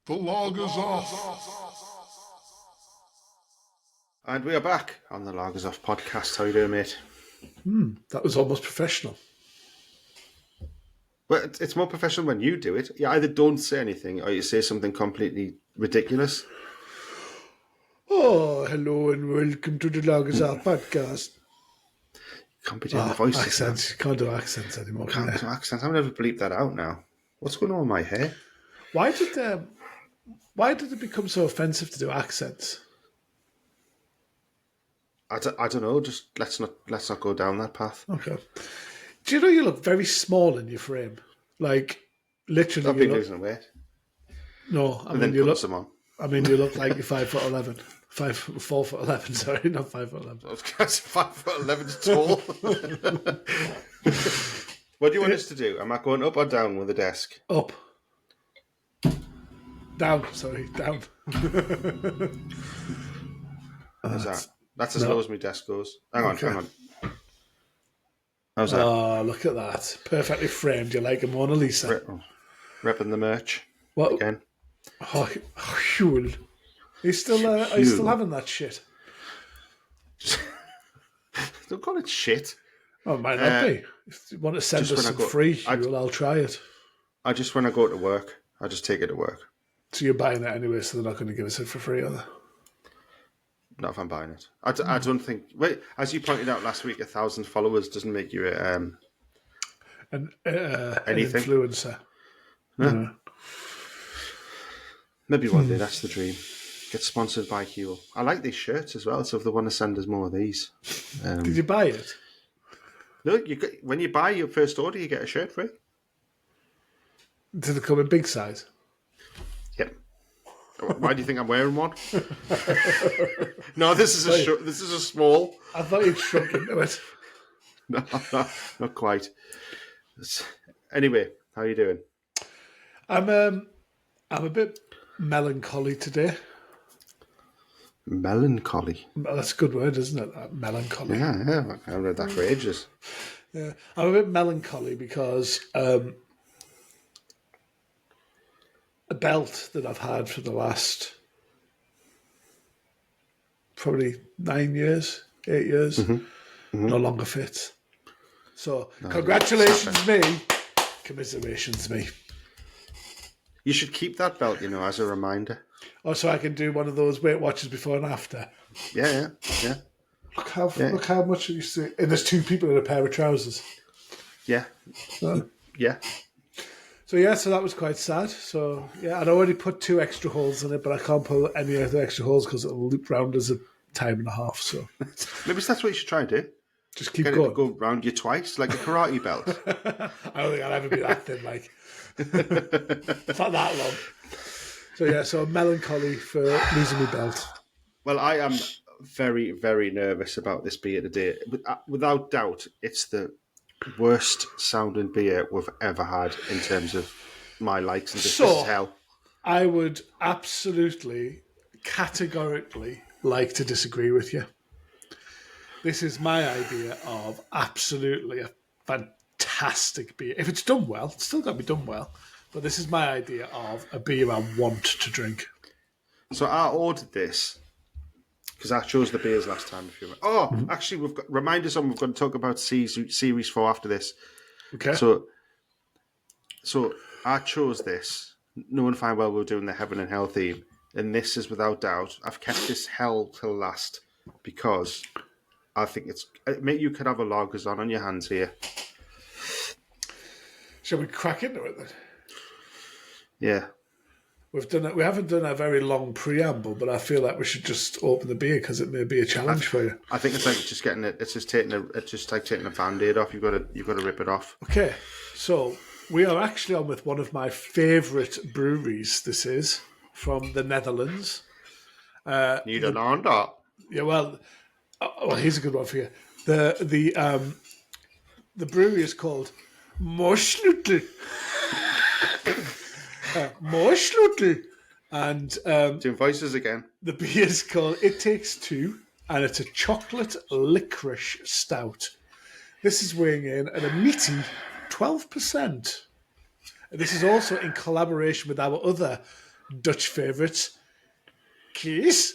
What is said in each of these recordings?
The log is off. And we are back on the Lagers Off podcast. How you doing, mate? That was almost professional. Well, it's more professional when you do it. You either don't say anything or you say something completely ridiculous. Oh, hello and welcome to the Lagers Off podcast. You can't be doing the voices. Accents. You can't do accents anymore. Can't do accents. I'll never bleep that out now. What's going on with my hair? Why did it become so offensive to do accents? I don't know. Just let's not go down that path. Okay. Do you know you look very small in your frame? Like literally. Stop being losing weight. No, I And mean then you put look. some on. I mean you look like you're 5'11". 4'11". Sorry, not 5'11". I was going to say 5'11" tall. What do you want us to do? Am I going up or down with the desk? Up. Down. Sorry, down. How's that? That's as low as my desk goes. Hang on. How's that? Oh, look at that. Perfectly framed. You're like a Mona Lisa. Repping the merch. What? Again. Oh, Huel. Are you still having that shit? Don't call it shit. Oh, it might not be. If you want to send us some free, I'll try it. When I go to work, I just take it to work. So you're buying it anyway, so they're not going to give us it for free, are they? Not if I'm buying it. I don't think... Wait, as you pointed out last week, 1,000 followers doesn't make you an anything. Influencer. Yeah. Maybe one day, that's the dream. Get sponsored by Huel. I like these shirts as well, so if they want to send us more of these. Did you buy it? No, when you buy your first order, you get a shirt free. Did it come in big size? Yep. Why do you think I'm wearing one? No, this is a small. I thought you'd shrunk into it. No, not quite. Anyway, how are you doing? I'm a bit melancholy today. Melancholy. Well, that's a good word, isn't it? Melancholy. Yeah. I haven't read that for ages. Yeah, I'm a bit melancholy because a belt that I've had for the last probably 8 years, no longer fits. So, congratulations, me. Commiserations, me. You should keep that belt, as a reminder. Oh, so I can do one of those Weight Watchers before and after. Yeah. Look how much you see. And there's two people in a pair of trousers. Yeah. Yeah. So that was quite sad. So yeah, I'd already put 2 extra holes in it, but I can't put any other extra holes because it'll loop round as a time and a half. So maybe that's what you should try and do. Just keep Get going. It to go round you twice, like a karate belt. I don't think I'll ever be that thin, like. It's not that long. So I'm melancholy for losing my belt. Well, I am very, very nervous about this beer today. Without doubt, it's the worst sounding beer we've ever had in terms of my likes and dislikes. This is hell. I would absolutely, categorically like to disagree with you. This is my idea of absolutely a fantastic beer. If it's done well, it's still got to be done well. But this is my idea of a beer I want to drink. So I ordered this because I chose the beers last time. Actually, we've got reminders on. We've got to talk about Series 4 after this. Okay. So I chose this, knowing fine well we were doing the Heaven and Hell theme, and this is without doubt. I've kept this hell till last because I think you could have a lagers on your hands here. Shall we crack into it then? Yeah. We haven't done a very long preamble, but I feel like we should just open the beer because it may be a challenge for you. I think it's like just getting it. It's just like taking a Band-Aid off. You've got to rip it off. Okay, so we are actually on with one of my favourite breweries. This is from the Netherlands. Nederlander. Yeah, well, here's a good one for you. The brewery is called Moersleutel. Moersleutel. And doing voices again. The beer is called It Takes Two, and it's a chocolate licorice stout. This is weighing in at a meaty 12%. This is also in collaboration with our other Dutch favourites. Kees?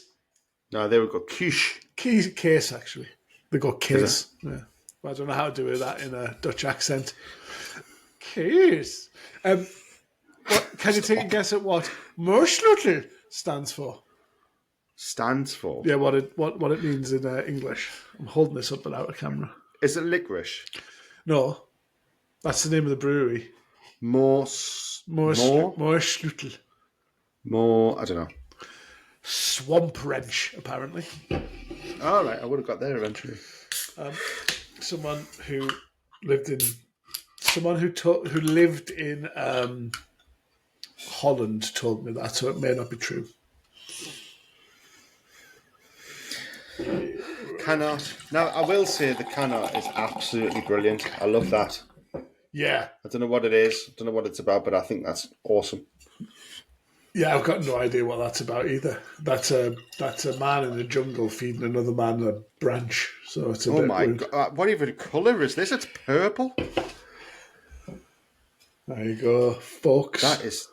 No, they would go quiche. Case, actually. They go case. Yeah. I don't know how to do that in a Dutch accent. Case. Can you take a guess at what Moersleutel stands for? Stands for. Yeah, what it means in English. I'm holding this up without a camera. Is it licorice? No, that's the name of the brewery. Moersleutel. More, I don't know. Swamp wrench, apparently. All right, I would have got there eventually. Someone who lived in Holland told me that, so it may not be true. Cannot. Now, I will say the cannot is absolutely brilliant. I love that. Yeah. I don't know what it is. I don't know what it's about, but I think that's awesome. Yeah, I've got no idea what that's about either. That's a man in the jungle feeding another man a branch. So it's a bit weird. God! What even colour is this? It's purple. There you go, folks. That is.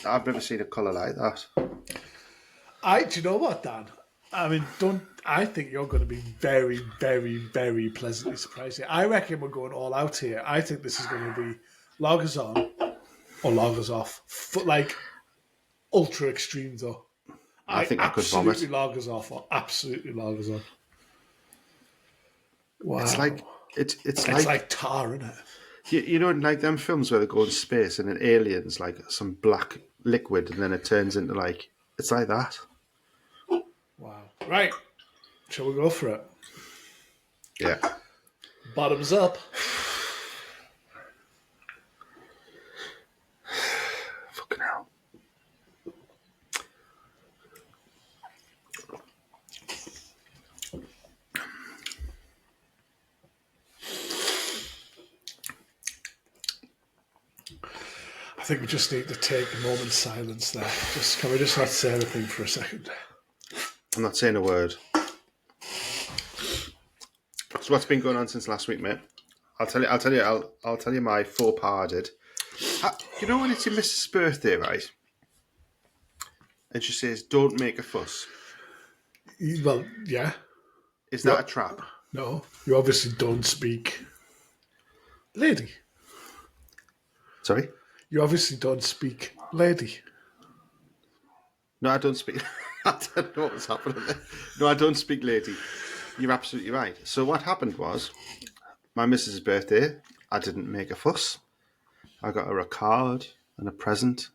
I've never seen a colour like that. Do you know what, Dan? I mean, I think you're going to be very, very, very pleasantly surprised here. I reckon we're going all out here. I think this is going to be lagers on or lagers off. Like ultra extreme though. I think I could vomit. Absolutely lagers off or absolutely lagers on. Wow. It's like tar, isn't it? You know, like them films where they go in space and then aliens like some black liquid and then it turns into like it's like that. Wow. Right. Shall we go for it? Yeah. Bottoms up. Fucking hell. I think we just need to take a moment's silence there. Can we just not say anything for a second? I'm not saying a word. So what's been going on since last week, mate? I'll tell you my faux pas I did. You know when it's your missus' birthday, right? And she says, "Don't make a fuss." Well, yeah. Is that a trap? No, you obviously don't speak lady. Sorry? You obviously don't speak lady. No, I don't speak. I don't know what was happening there. No, I don't speak lady. You're absolutely right. So what happened was, my missus' birthday, I didn't make a fuss. I got her a card and a present.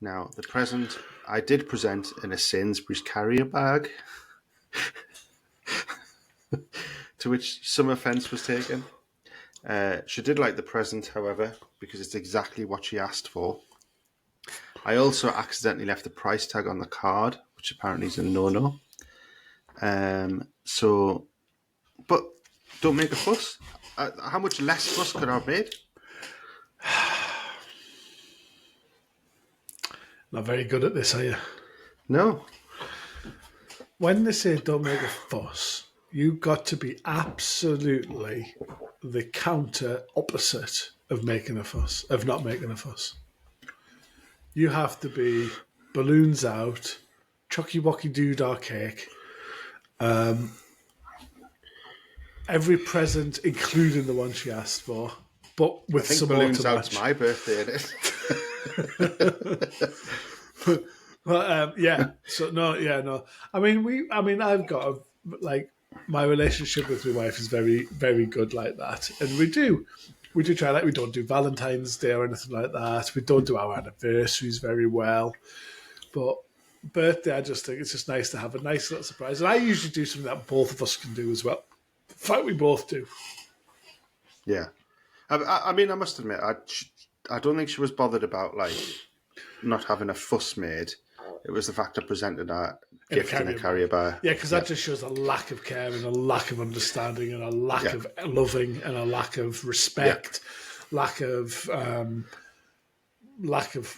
Now, the present I did present in a Sainsbury's carrier bag, to which some offence was taken. She did like the present, however, because it's exactly what she asked for. I also accidentally left the price tag on the card, which apparently is a no-no. But don't make a fuss. How much less fuss could I have made? Not very good at this, are you? No. When they say don't make a fuss, you've got to be absolutely the counter opposite of making a fuss, of not making a fuss. You have to be balloons out, chucky wocky doodah cake, every present, including the one she asked for, but with some balloons more to out's match. my birthday, isn't it? Well, yeah. So no. I mean, I've got my relationship with my wife is very, very good like that, and we do try that. We don't do Valentine's Day or anything like that. We don't do our anniversaries very well, but birthday, I just think it's just nice to have a nice little surprise. And I usually do something that both of us can do as well. In fact, we both do. Yeah. I mean, I must admit, I don't think she was bothered about like not having a fuss made. It was the fact I presented a gift in a carrier bag. Yeah, because that just shows a lack of care and a lack of understanding and a lack of loving and a lack of respect, lack of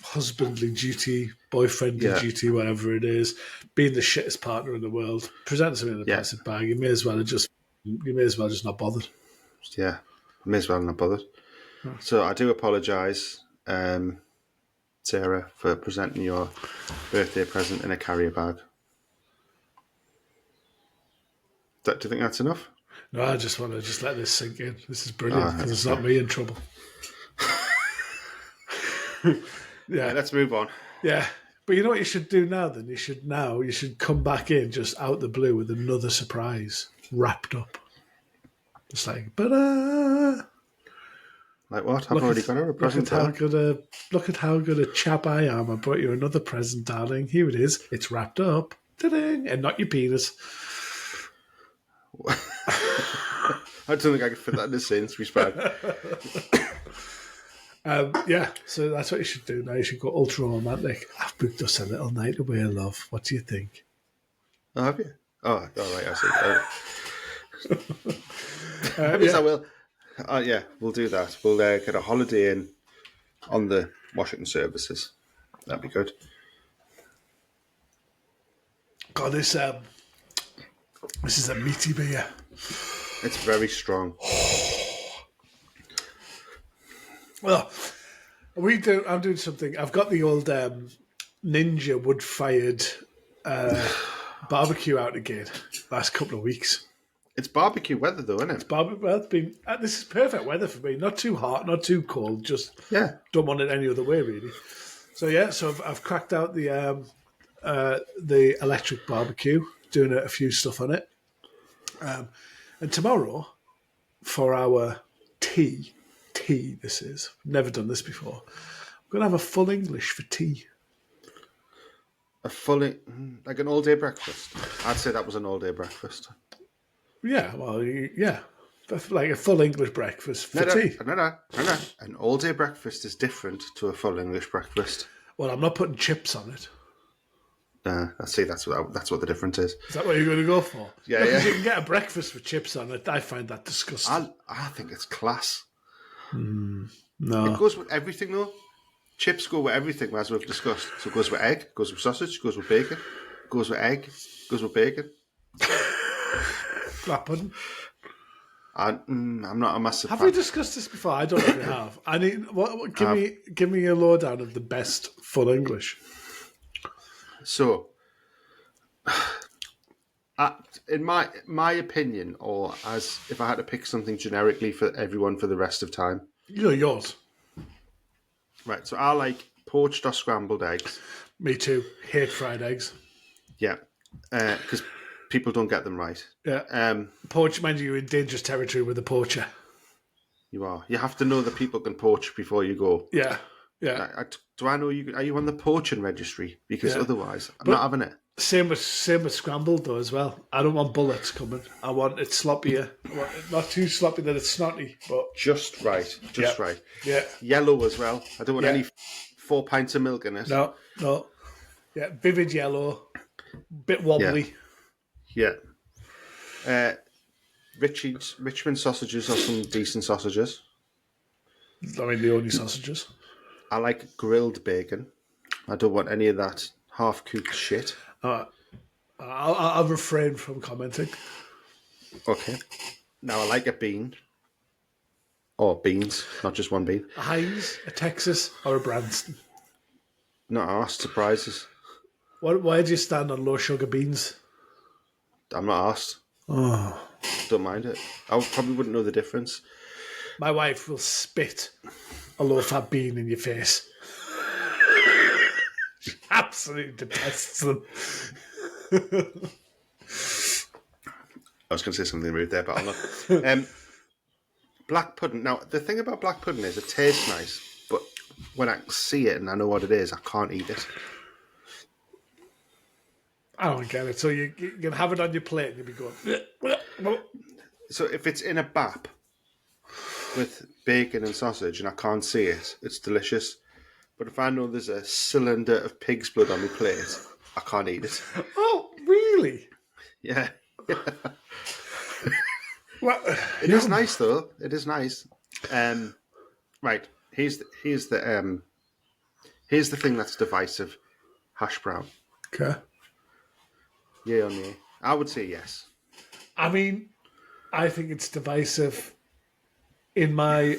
husbandly duty, boyfriendly duty, whatever it is. Being the shittest partner in the world, present something in a plastic bag. You may as well just not bothered. Yeah, may as well not bothered. So I do apologise to Sarah, for presenting your birthday present in a carrier bag. Do you think that's enough? No, I just want to just let this sink in. This is brilliant because it's not me in trouble. Yeah, let's move on. Yeah. But you know what you should do now then? You should come back in just out the blue with another surprise wrapped up. It's like, ba-da! Like what? I've already got her a present. Look at how good a chap I am. I brought you another present, darling. Here it is. It's wrapped up. Ta-ding! And not your penis. I don't think I could fit that in the Sainsbury's bag. Yeah, so that's what you should do now. You should go ultra romantic. I've booked us a little night away, love. What do you think? Oh, have you? Oh, all right, I see. Yeah. I will. Yeah, we'll do that. We'll get a holiday in on the Washington services. That'd be good. God, this is a meaty beer. It's very strong. Well, I'm doing something. I've got the old Ninja wood-fired barbecue out again. Last couple of weeks. It's barbecue weather, though, isn't it? It's been this is perfect weather for me. Not too hot, not too cold. Just don't want it any other way, really. So I've cracked out the electric barbecue, doing a few stuff on it. And tomorrow, for our tea, this is. Never done this before. I'm going to have a full English for tea. Like an all-day breakfast. I'd say that was an all-day breakfast. Yeah, well, yeah. Like a full English breakfast for tea. No. An all-day breakfast is different to a full English breakfast. Well, I'm not putting chips on it. I see. That's what the difference is. Is that what you're going to go for? Yeah. You can get a breakfast with chips on it. I find that disgusting. I think it's class. No. It goes with everything, though. Chips go with everything, as we've discussed. So it goes with egg, goes with sausage, goes with bacon, goes with egg, goes with bacon. Black pudding. I'm not a massive Have fan. we discussed this before? I don't know if we have. I need give me a lowdown of the best full English. So, in my opinion, or as if I had to pick something generically for everyone for the rest of time. Yours. Right, so I like poached or scrambled eggs. Me too. Hate fried eggs. Yeah, because people don't get them right. Yeah. Poach, mind you're in dangerous territory with a poacher. You are. You have to know that people can poach before you go. Yeah. Do I know you? Are you on the poaching registry? Because otherwise, I'm not having it. Same with scrambled though as well. I don't want bullets coming. I want it sloppier. I want it not too sloppy that it's snotty, but just right. Right. Yeah. Yellow as well. I don't want any 4 pints of milk in it. No. Yeah, vivid yellow, bit wobbly. Yeah. Richmond sausages are some decent sausages. I mean, the only sausages. I like grilled bacon. I don't want any of that half-cooked shit. I'll refrain from commenting. Okay. Now, I like a bean. Or beans, not just one bean. A Heinz, a Texas, or a Branston. Not asked. Surprises. Why do you stand on low-sugar beans? I'm not asked. Oh. Don't mind it. I probably wouldn't know the difference. My wife will spit a low-fat bean in your face. She absolutely detests them. I was going to say something rude there, but I'm not. Black pudding. Now, the thing about black pudding is it tastes nice, but when I see it and I know what it is, I can't eat it. I don't get it. So you can have it on your plate and you'll be going... So if it's in a bap with bacon and sausage and I can't see it, it's delicious. But if I know there's a cylinder of pig's blood on my plate, I can't eat it. Oh, really? Yeah. Well, it is nice though. It is nice. Right. Here's the thing that's divisive. Hash brown. Okay. Yeah or nay? I would say yes. I mean, I think it's divisive in my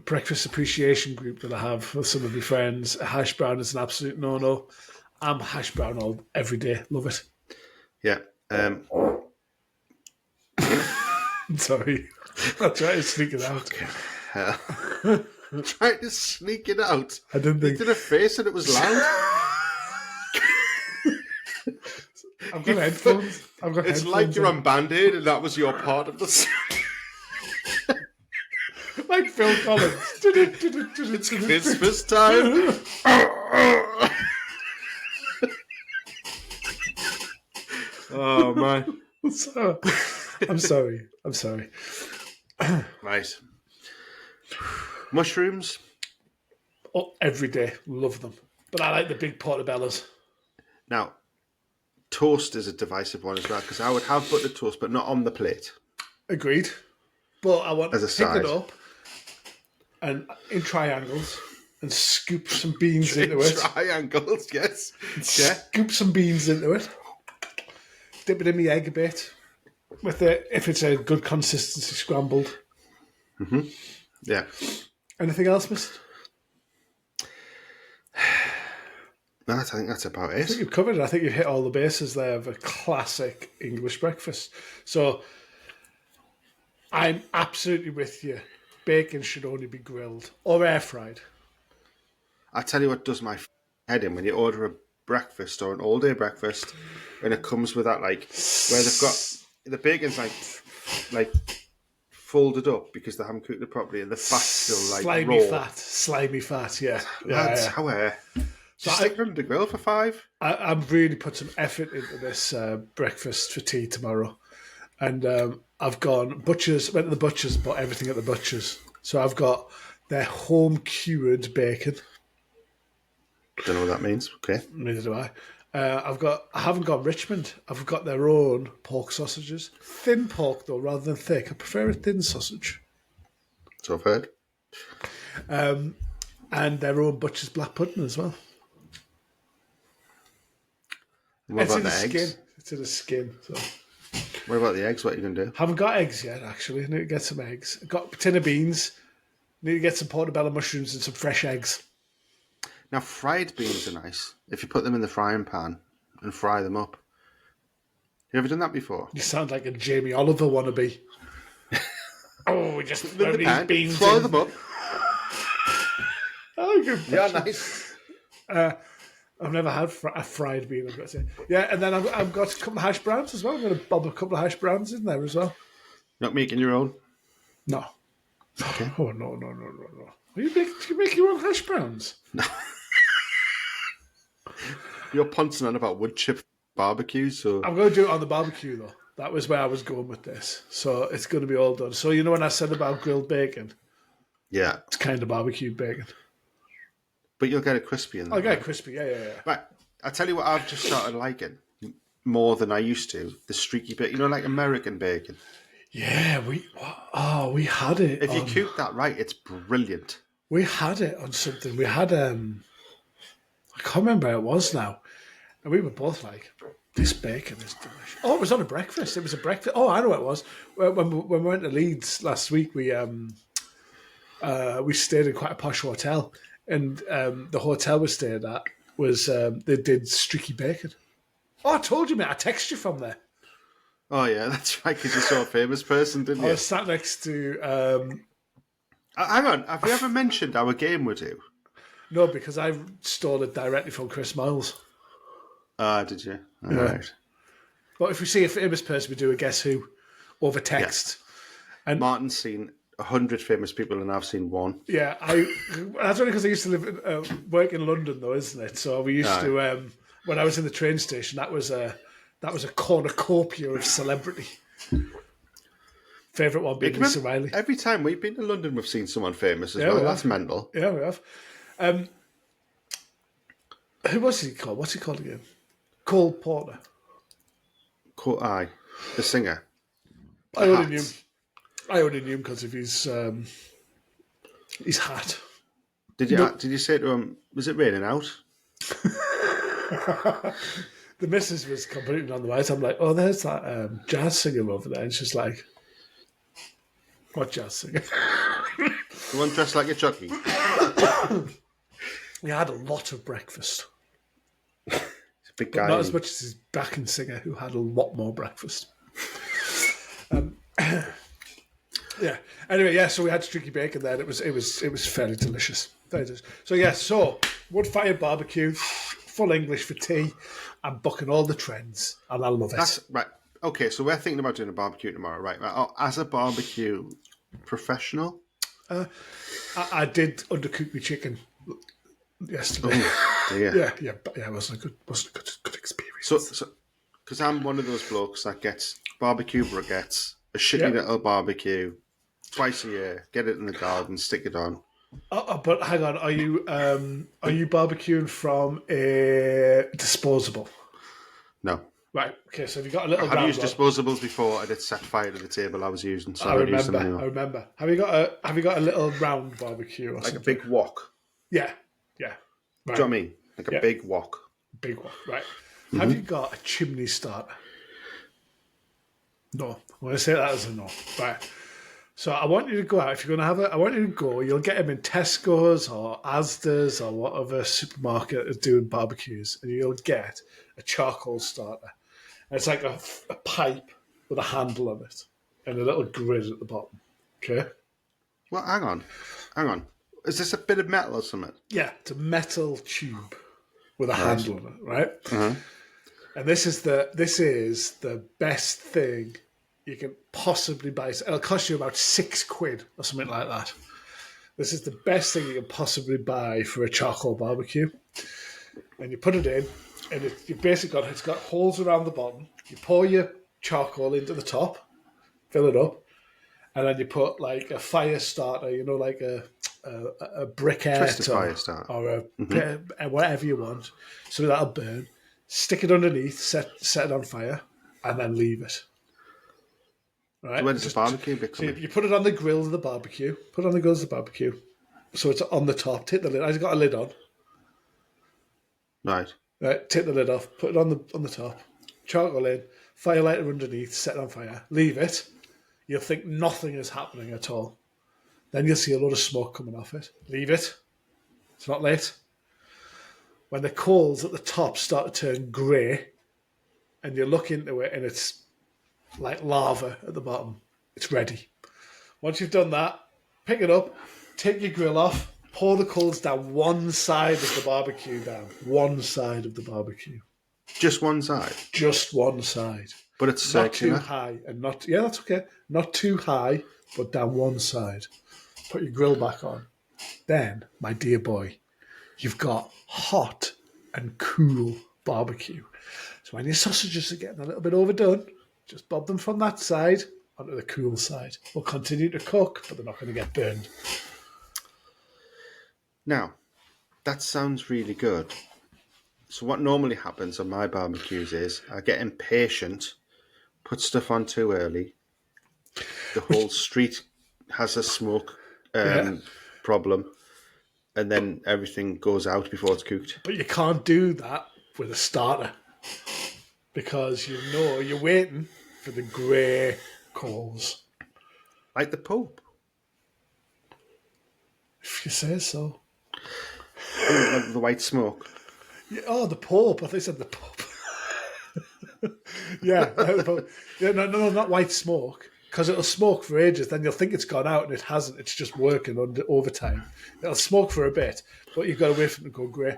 breakfast appreciation group that I have with some of my friends, a hash brown is an absolute no-no. I'm hash brown all every day. Love it. Yeah. Sorry. I'll try to sneak it out. Trying to sneak it out. I didn't think... You did a face and it was loud. I've got headphones. It's like you're on Band-Aid and that was your part of the song. Like Phil Collins. It's Christmas time. Oh, man. I'm sorry. Right. Mushrooms? Oh, every day. Love them. But I like the big portobellos. Now, toast is a divisive one as well, because I would have buttered toast, but not on the plate. Agreed. But I want as a to side. pick it up and in triangles and scoop some beans into it. Triangles, yes. Yeah. Scoop some beans into it. Dip it in my egg a bit. With it, if it's a good consistency scrambled. Mm-hmm. Yeah. Anything else, mister? No, I think that's about it. I think you've covered it. I think you've hit all the bases there of a classic English breakfast. So I'm absolutely with you. Bacon should only be grilled or air fried. I tell you what does my head in when you order a breakfast or an all-day breakfast and it comes with that, like, where they've got the bacon's like folded up because they haven't cooked it properly and the fat's still like raw. Slimy fat, yeah. That's how just stick it on the grill for 5. I've really put some effort into this breakfast for tea tomorrow. And I've went to the butcher's, bought everything at the butcher's. So I've got their home cured bacon. Don't know what that means. Okay. Neither do I. I haven't got Richmond. I've got their own pork sausages. Thin pork though, rather than thick. I prefer a thin sausage. So I've heard. And their own butcher's black pudding as well. What about the eggs? Skin. It's in the skin. So. What about the eggs? What are you going to do? Haven't got eggs yet, actually. I need to get some eggs. Got a tin of beans. Need to get some portobello mushrooms and some fresh eggs. Now, fried beans are nice if you put them in the frying pan and fry them up. You ever done that before? You sound like a Jamie Oliver wannabe. Oh, we just throw these beans throw in. them up. Oh, good. Yeah, nice. I've never had a fried bean, I've got to say. Yeah, and then I've got a couple of hash browns as well. I'm going to bob a couple of hash browns in there as well. Not making your own? No. Okay. Oh, no. You make your own hash browns? No. You're pouncing on about wood chip barbecues, so... I'm going to do it on the barbecue, though. That was where I was going with this. So it's going to be all done. So you know when I said about grilled bacon? Yeah. It's kind of barbecued bacon. But you'll get it crispy in there. I'll get it crispy, yeah. Right, I'll tell you what I've just started liking more than I used to. The streaky bacon, like American bacon. Yeah, we had it. If you cook that right, it's brilliant. We had it on something. We had, I can't remember how it was now. And we were both like, this bacon is delicious. Oh, it was on a breakfast. It was a breakfast. Oh, I know what it was. When we went to Leeds last week, we stayed in quite a posh hotel. And the hotel we stayed at was, they did streaky bacon. Oh, I told you, mate. I texted you from there. Oh, yeah, that's right, because you saw a famous person, didn't you? I was sat next to... hang on, have you ever mentioned our game we do? No, because I stole it directly from Chris Miles. Ah, did you? All right. But if we see a famous person, we do a Guess Who over text. Yeah. And Martin's seen 100 famous people and I've seen one. Yeah, that's only because I used to work in London, though, isn't it? So we used to... when I was in the train station, that was a cornucopia of celebrity. Favourite one being Lisa Riley. Every time we've been to London, we've seen someone famous as well. That's mental. Yeah, we have. Who was he called? What's he called again? Cole Porter. Aye, the singer. I only knew him because of his hat. Did you say to him, was it raining out? The missus was completely on the right. I'm like, oh, there's that jazz singer over there. And she's like, what jazz singer? The one dressed like a Chucky. He had a lot of breakfast. He's a big But guy. not as much as his backing singer, who had a lot more breakfast. Yeah. Anyway, yeah. So we had streaky bacon there. It was fairly delicious. Very delicious. So yeah. So wood fired barbecue, full English for tea. I'm bucking all the trends, and I love it. That's right. Okay, so we're thinking about doing a barbecue tomorrow, right? Oh, as a barbecue professional, I did undercook my chicken yesterday. dear. Yeah. But yeah, it wasn't a good experience. So, because I'm one of those blokes that gets barbecue briquettes, a shitty little barbecue, twice a year, get it in the garden, stick it on. But hang on, are you barbecuing from a disposable? No. Right. Okay. So have you got a little? I've used round disposables before. I did set fire to the table I was using, so I I don't use them remember. anymore. I remember. Have you got a little round barbecue or Like something? a big wok. Yeah. Right. Do you know what I mean? Like a big wok. Big one. Right. Have you got a chimney starter? No. I'm going to say that as a no. Right. So I want you to go out. If you're going to have it, I want you to go. You'll get them in Tesco's or Asda's or whatever supermarket is doing barbecues, and you'll get a charcoal starter. And it's like a pipe with a handle on it and a little grid at the bottom. Okay? Well, hang on. Is this a bit of metal or something? Yeah, it's a metal tube with a handle on it, right? And this is the best thing you can possibly buy. It'll cost you about £6 or something like that. This is the best thing you can possibly buy for a charcoal barbecue. And you put it in, and it's got holes around the bottom. You pour your charcoal into the top, fill it up, and then you put like a fire starter, like a briquette Twisted fire starter. or whatever you want, so that'll burn. Stick it underneath, set it on fire, and then leave it. Right? So where does the barbecue bit come So in? you put it on the grill of the barbecue. Put it on the grill of the barbecue. So it's on the top. Take the lid. I've got a lid on. Right. Right. Take the lid off. Put it on the top. Charcoal in. Fire lighter underneath. Set it on fire. Leave it. You'll think nothing is happening at all. Then you'll see a lot of smoke coming off it. Leave it. It's not late. When the coals at the top start to turn grey, and you look into it and it's like lava at the bottom, it's ready. Once you've done that, pick it up, take your grill off, pour the coals down one side of the barbecue down. One side of the barbecue. Just one side? Just one side. But it's circular? Not too high and not... Yeah, that's okay. Not too high, but down one side. Put your grill back on. Then, my dear boy, you've got hot and cool barbecue. So when your sausages are getting a little bit overdone, just bob them from that side onto the cool side. They'll continue to cook, but they're not going to get burned. Now, that sounds really good. So what normally happens on my barbecues is I get impatient, put stuff on too early. The whole street has a smoke problem, and then everything goes out before it's cooked. But you can't do that with a starter because you're waiting for the grey coals. Like the Pope. If you say so. Like the white smoke. Yeah, oh, the Pope. I think you said the Pope. Yeah. The Pope. Yeah, no, not white smoke. Because it'll smoke for ages, then you'll think it's gone out and it hasn't. It's just working under overtime. It'll smoke for a bit, but you've got to wait for it to go grey.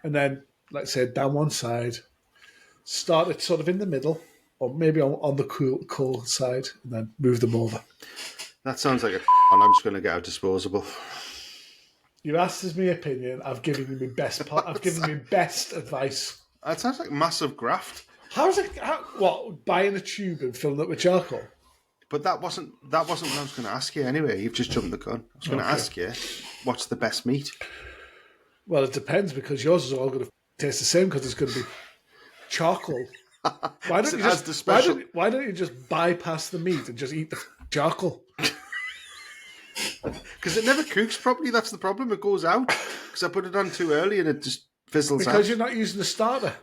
And then, like I said, down one side, start it sort of in the middle, or maybe on the cool side, and then move them over. That sounds like and I'm just going to get a disposable. You've asked me opinion. I've given you my best part. I've given you best advice. That sounds like massive graft. How's it? What, buying a tube and filling it with charcoal? But that wasn't what I was going to ask you anyway. You've just jumped the gun. I was going to ask you, what's the best meat? Well, it depends because yours is all going to taste the same because it's going to be charcoal. Why don't you just bypass the meat and just eat the charcoal? Because it never cooks properly. That's the problem. It goes out because I put it on too early and it just fizzles out. Because you're not using the starter.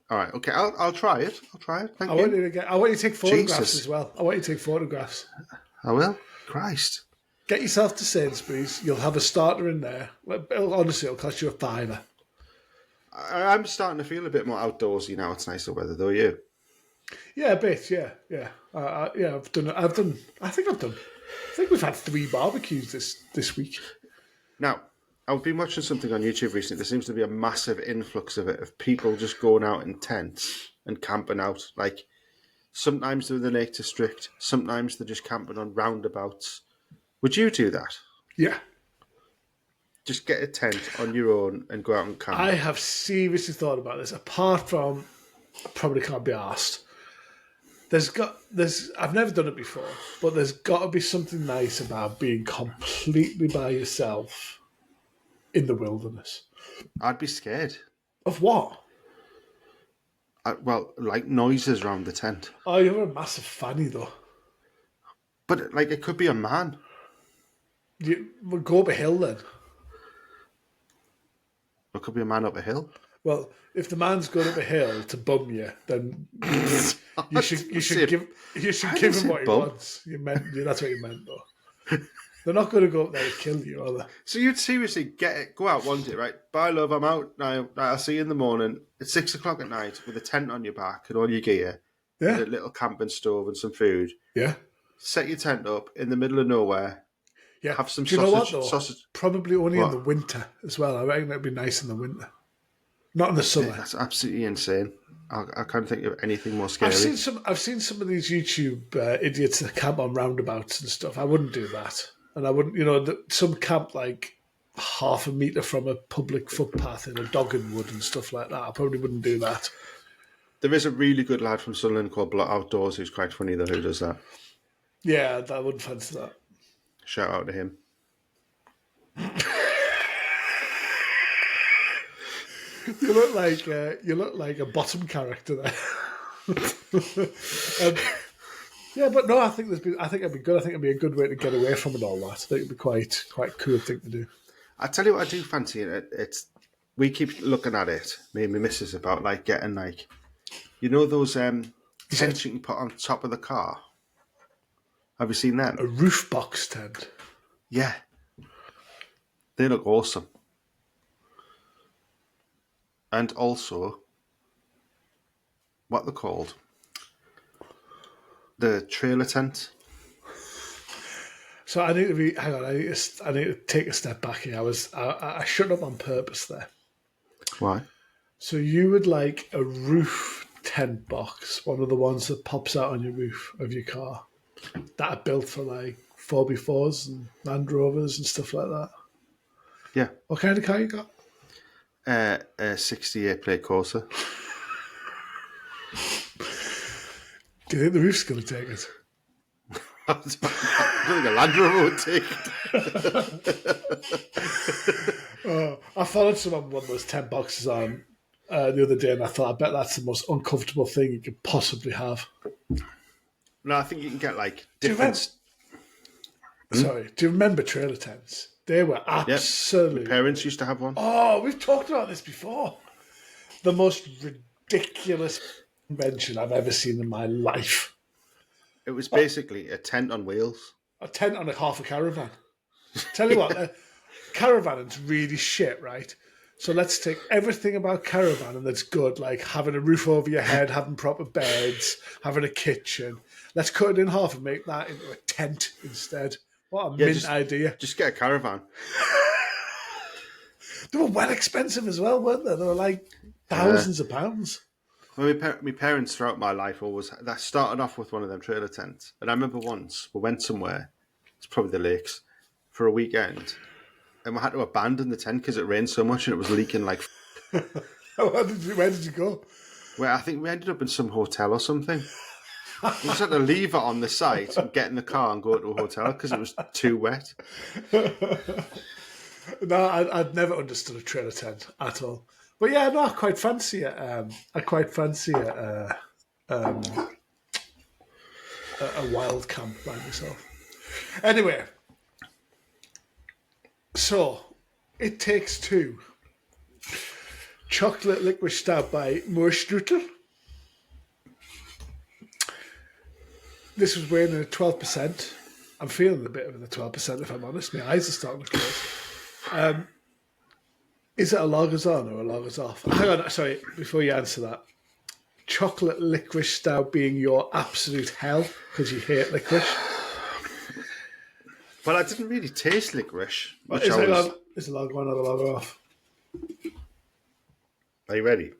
All right, okay, I'll try it. Thank you. I want you to take photographs Jesus. as well. I want you to take photographs. I will. Christ. Get yourself to Sainsbury's. You'll have a starter in there. Honestly, it'll cost you £5. I'm starting to feel a bit more outdoorsy now. It's nicer weather, though. You? Yeah, a bit. Yeah. Yeah, I've done. I think we've had 3 barbecues this week. Now, I've been watching something on YouTube recently. There seems to be a massive influx of it, of people just going out in tents and camping out. Like, sometimes they're in the Lake District, sometimes they're just camping on roundabouts. Would you do that? Yeah. Just get a tent on your own and go out and camp. I have seriously thought about this. Apart from, I probably can't be asked. I've never done it before, but there's got to be something nice about being completely by yourself in the wilderness. I'd be scared. Of what? Like noises around the tent. Oh, you're a massive fanny, though. But, like, it could be a man. We'll go up a hill then. It could be a man up a hill. Well, if the man's going up a hill to bum you, then you should give him what he wants. That's what you meant, though. They're not going to go up there to kill you, are they? So you'd seriously go out one day, right? Bye, love, I'm out now. I'll see you in the morning. It's 6 o'clock at night with a tent on your back and all your gear. Yeah. And a little camping stove and some food. Yeah. Set your tent up in the middle of nowhere. Yeah. Have some Do you sausage. know what, though? Sausage. Probably only What? in the winter as well. I reckon it'd be nice in the winter. Not in the summer. That's absolutely insane. I can't think of anything more scary. I've seen some of these YouTube idiots that camp on roundabouts and stuff. I wouldn't do that, and I wouldn't. Some camp like half a metre from a public footpath in a doggenwood and stuff like that. I probably wouldn't do that. There is a really good lad from Sunderland called Blot Outdoors who's quite funny though, who does that. Yeah, I wouldn't fancy that. Shout out to him. You look like a bottom character there. Yeah, but no, I think it'd be good. I think it'd be a good way to get away from it all. That I think it'd be quite cool thing to do. I tell you what, I do fancy it. We keep looking at it. Me and my missus about like getting like, those tents you can put on top of the car. Have you seen them? A roof box tent. Yeah, they look awesome. And also, what they're called, the trailer tent. So I need to be. Hang on. I need to take a step back here. I shut up on purpose there. Why? So you would like a roof tent box, one of the ones that pops out on your roof of your car, that are built for like 4x4s and Land Rovers and stuff like that. Yeah. What kind of car you got? A 68 plate Corsa. Do you think the roof's going to take it? I don't think a Land Rover would take it. I followed someone with one of those tent boxes on the other day, and I thought, I bet that's the most uncomfortable thing you could possibly have. No, I think you can get like different. Sorry, do you remember trailer tents? They were absolutely. Yep. My parents used to have one. Oh, we've talked about this before. The most ridiculous invention I've ever seen in my life. It was basically a tent on wheels. A tent on half a caravan. Tell you what, caravanning's really shit, right? So let's take everything about caravanning that's good, like having a roof over your head, having proper beds, having a kitchen. Let's cut it in half and make that into a tent instead. What a mint idea. Just get a caravan. They were well expensive as well, weren't they? They were like thousands of pounds. Well, my parents throughout my life that started off with one of them trailer tents. And I remember once we went somewhere, it's probably the lakes, for a weekend. And we had to abandon the tent because it rained so much and it was leaking like... Where did you go? Well, I think we ended up in some hotel or something. We just had to leave it on the site and get in the car and go to a hotel because it was too wet. No, I'd never understood a trailer tent at all. But yeah, no, I quite fancy it. I quite fancy a wild camp by myself. Anyway, so It Takes Two. Chocolate Licorice Stout by Moersleutel. This was weighing at 12%. I'm feeling a bit of the 12%, if I'm honest. My eyes are starting to close. Is it a lagers on or a lagers off? Hang on, sorry, before you answer that. Chocolate licorice stout being your absolute hell because you hate licorice. Well, I didn't really taste licorice. Which Is I was... it a lager on or a lager off? Are you ready?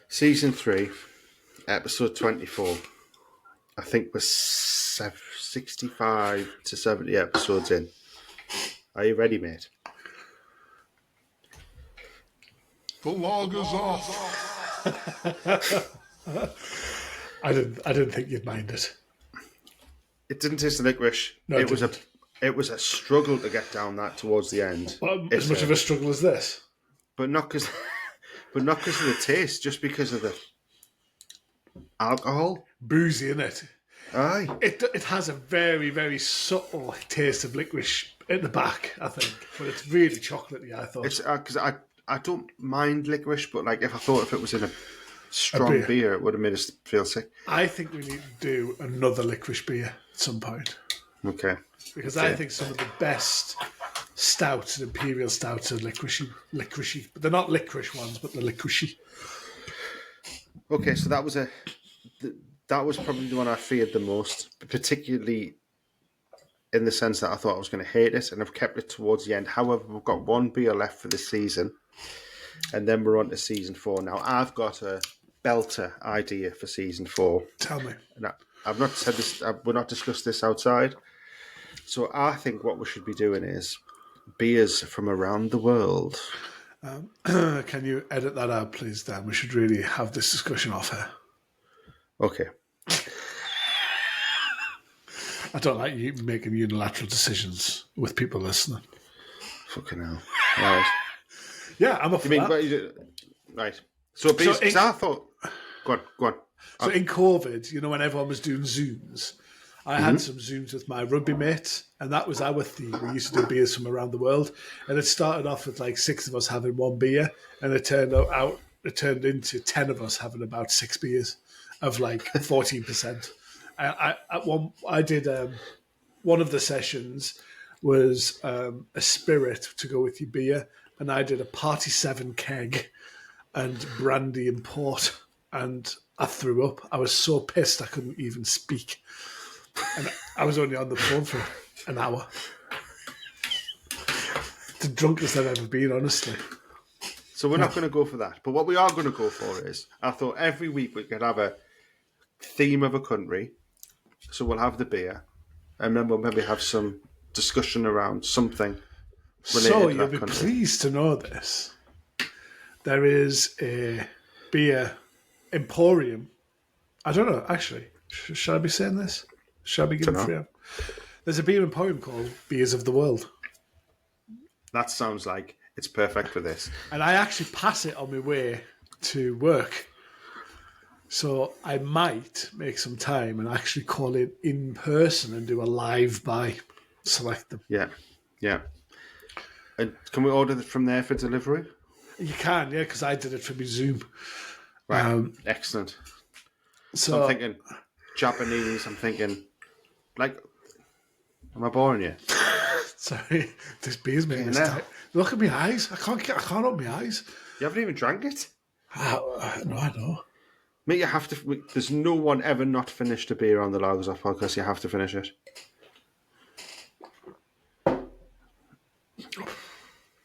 Season 3, episode 24. I think we're 65 to 70 episodes in. Are you ready, mate? The lager's off. I didn't think you'd mind it. It didn't taste the licorice. No, it was a struggle to get down that towards the end. Well, as much of a struggle as this. But not because of the taste, just because of the alcohol. Boozy, isn't it? Aye. It has a very, very subtle taste of licorice at the back, I think. But it's really chocolatey, I thought. It's because I don't mind licorice, but like if it was in a strong beer, it would have made us feel sick. I think we need to do another licorice beer at some point. Okay. Because I think some of the best stouts and imperial stouts are licoricey. But they're not licorice ones, but they're licoricey. Okay, so that was probably the one I feared the most, particularly in the sense that I thought I was going to hate it, and I've kept it towards the end. However, we've got one beer left for this season, and then we're on to season 4. Now, I've got a belter idea for season 4. Tell me. And I've not said this. We're not discussed this outside. So I think what we should be doing is beers from around the world. Can you edit that out, please, Dan? We should really have this discussion off here. Okay. I don't like you making unilateral decisions with people listening. Fucking hell. Right. Yeah, I'm up for that. Right. So beers, because I thought... Go on. So in COVID, when everyone was doing Zooms, I had some Zooms with my rugby mates, and that was our theme. We used to do beers from around the world, and it started off with like 6 of us having one beer, and it turned into 10 of us having about 6 beers of like 14%. I did one of the sessions was a spirit to go with your beer, and I did a Party 7 keg and brandy and port, and I threw up. I was so pissed I couldn't even speak. And I was only on the phone for an hour. The drunkest I've ever been, honestly. So we're not going to go for that. But what we are going to go for is, I thought every week we could have a theme of a country. So we'll have the beer. And then we'll maybe have some discussion around something related so to you'll that be country. Pleased to know this. There is a beer emporium. I don't know, actually. Should I be saying this? Shall I be giving free out? There's a beer emporium called Beers of the World. That sounds like it's perfect for this. And I actually pass it on my way to work. So I might make some time and actually call in person and do a live buy. Select them. Yeah. And can we order it from there for delivery? You can, yeah, because I did it for my Zoom. Right, excellent. So I'm thinking Japanese, I'm thinking, like, am I boring you? Sorry, this beer's making me tight. Look at my eyes. I can't open my eyes. You haven't even drank it? No, I know. Mate, you have to. There's no one ever not finished a beer on the Lagers Off podcast. You have to finish it.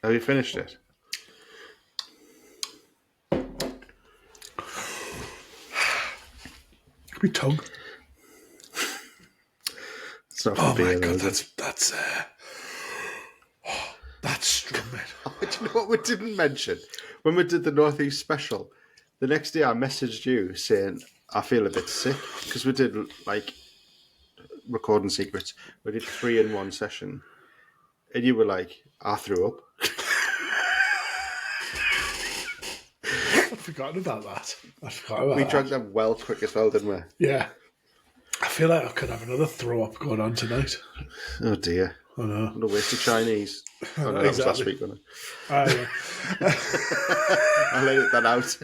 Have you finished it? My tongue. It's not for beer, my God, though, is that's strong, man. Do you know what we didn't mention? When we did the Northeast special, the next day I messaged you saying I feel a bit sick because we did like recording secrets. We did 3 in 1 session, and you were like, "I threw up." I'd forgotten about that. We drank them well quick as well, didn't we? Yeah. I feel like I could have another throw up going on tonight. Oh dear. I know. What a waste of Chinese. Oh, no, that was last week, wasn't it? I'll edit that out.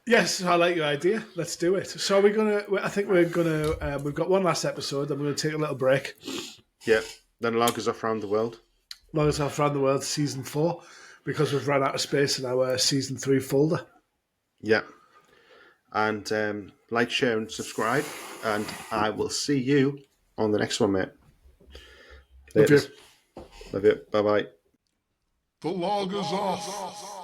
Yes, I like your idea. Let's do it. So we're gonna. I think we're gonna. We've got one last episode, and we're gonna take a little break. Yeah. Then lagers off around the world. Lagers Off Around the World season 4, because we've run out of space in our season 3 folder. Yeah. And like, share, and subscribe. And I will see you on the next one, mate. Love you. Love you. Bye bye. The log is off.